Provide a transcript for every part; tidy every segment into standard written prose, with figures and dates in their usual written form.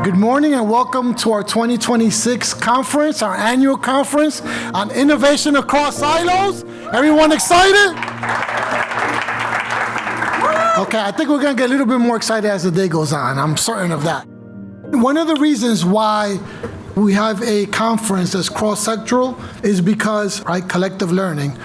Good morning and welcome to our 2026 conference, our annual conference on innovation across silos. Everyone excited? Okay, I think we're going to get a little bit more excited as the day goes on. I'm certain of that. One of the reasons why we have a conference that's cross-sectoral is because, right, collective learning.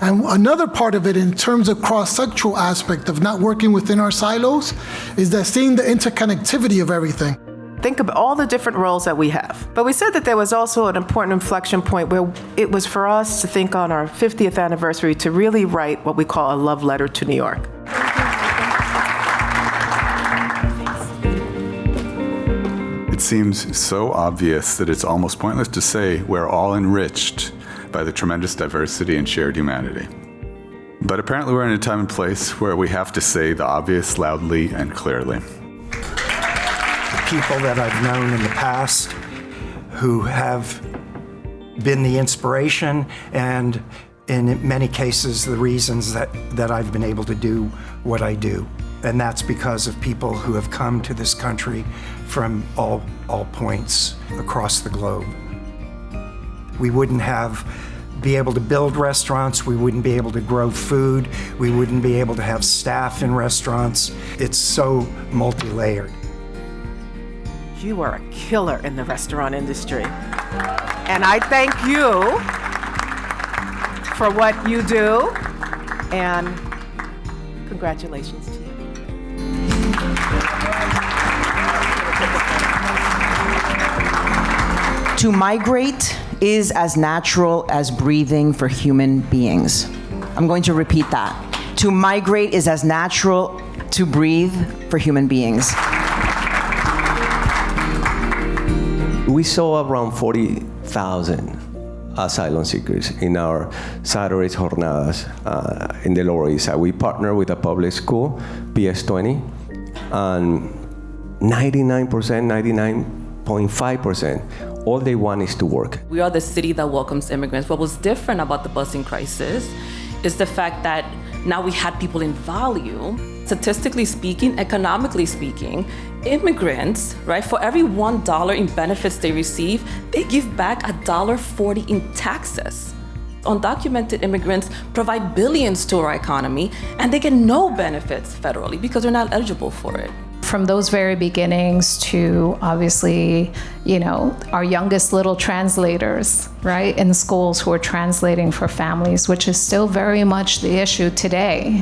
And another part of it in terms of cross-sectoral aspect of not working within our silos is that seeing the interconnectivity of everything. Think of all the different roles that we have. But we said that there was also an important inflection point where it was for us to think on our 50th anniversary to really write what we call a love letter to New York. It seems so obvious that it's almost pointless to say we're all enriched by the tremendous diversity and shared humanity. But apparently we're in a time and place where we have to say the obvious loudly and clearly. People that I've known in the past who have been the inspiration and in many cases the reasons that I've been able to do what I do. And that's because of people who have come to this country from all points across the globe. We wouldn't be able to build restaurants, we wouldn't be able to grow food, we wouldn't be able to have staff in restaurants. It's so multi-layered. You are a killer in the restaurant industry. And I thank you for what you do, and congratulations to you. To migrate is as natural as breathing for human beings. I'm going to repeat that. To migrate is as natural to breathe for human beings. We saw around 40,000 asylum seekers in our Saturday jornadas in the Lower East Side. We partner with a public school, FCNY, and 99.5%, all they want is to work. We are the city that welcomes immigrants. What was different about the busing crisis is the fact that now we had people in volume. Statistically speaking, economically speaking, immigrants, right, for every $1 in benefits they receive, they give back $1.40 in taxes. Undocumented immigrants provide billions to our economy, and they get no benefits federally because they're not eligible for it. From those very beginnings to obviously, our youngest little translators, right, in the schools who are translating for families, which is still very much the issue today.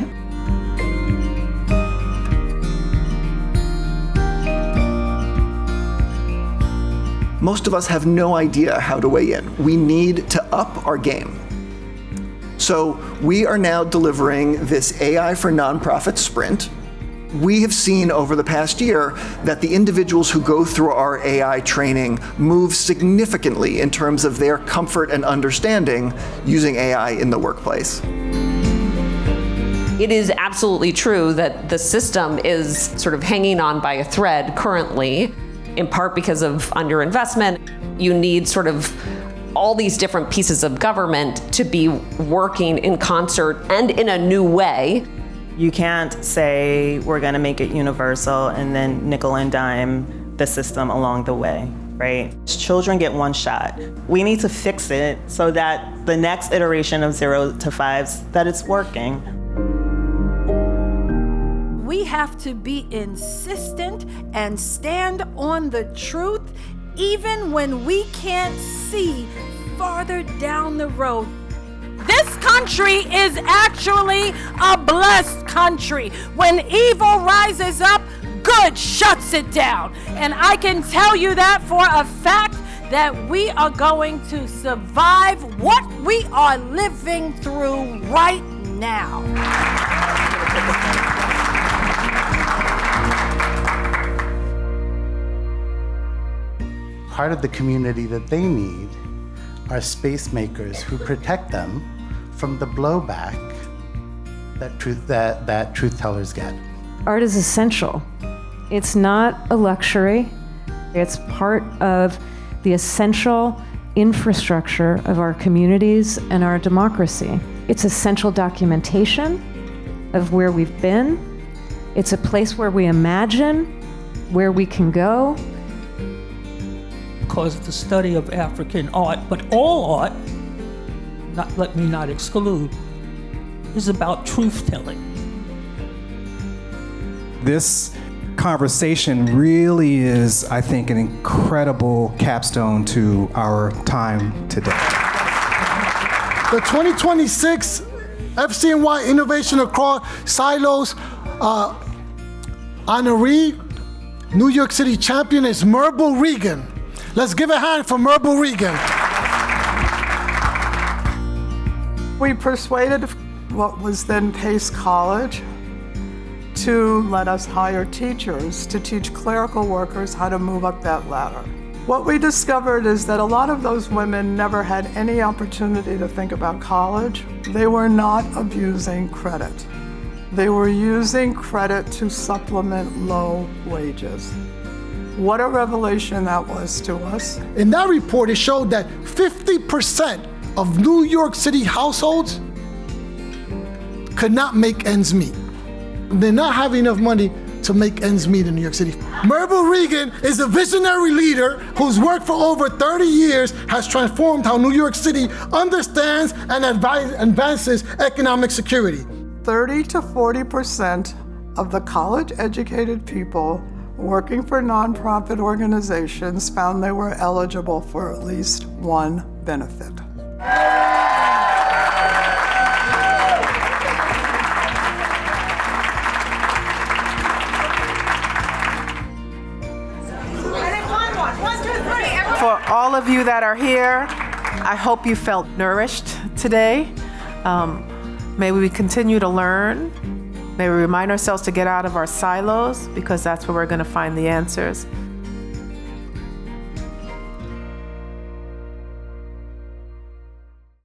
Most of us have no idea how to weigh in. We need to up our game. So we are now delivering this AI for Nonprofit sprint. We have seen over the past year that the individuals who go through our AI training move significantly in terms of their comfort and understanding using AI in the workplace. It is absolutely true that the system is sort of hanging on by a thread currently, in part because of underinvestment. You need sort of all these different pieces of government to be working in concert and in a new way. You can't say we're gonna make it universal and then nickel and dime the system along the way, right? Children get one shot. We need to fix it so that the next iteration of 0 to 5s, that it's working. We have to be insistent and stand on the truth even when we can't see farther down the road. This country is actually a blessed country. When evil rises up, good shuts it down. And I can tell you that for a fact, that we are going to survive what we are living through right now. Part of the community that they need are space makers who protect them from the blowback that truth tellers get. Art is essential. It's not a luxury. It's part of the essential infrastructure of our communities and our democracy. It's essential documentation of where we've been. It's a place where we imagine where we can go. because the study of African art, but all art, let me not exclude, is about truth-telling. This conversation really is, I think, an incredible capstone to our time today. The 2026 FCNY Innovation Across Silos honoree, New York City champion is Merble Regan. Let's give a hand for Merble Regan. We persuaded what was then Pace College to let us hire teachers to teach clerical workers how to move up that ladder. What we discovered is that a lot of those women never had any opportunity to think about college. They were not abusing credit. They were using credit to supplement low wages. What a revelation that was to us. In that report, it showed that 50% of New York City households could not make ends meet. They not have enough money to make ends meet in New York City. Merble Regan is a visionary leader whose work for over 30 years has transformed how New York City understands and advances economic security. 30 to 40% of the college-educated people working for nonprofit organizations found they were eligible for at least one benefit. For all of you that are here, I hope you felt nourished today. May we continue to learn. May we remind ourselves to get out of our silos, because that's where we're going to find the answers.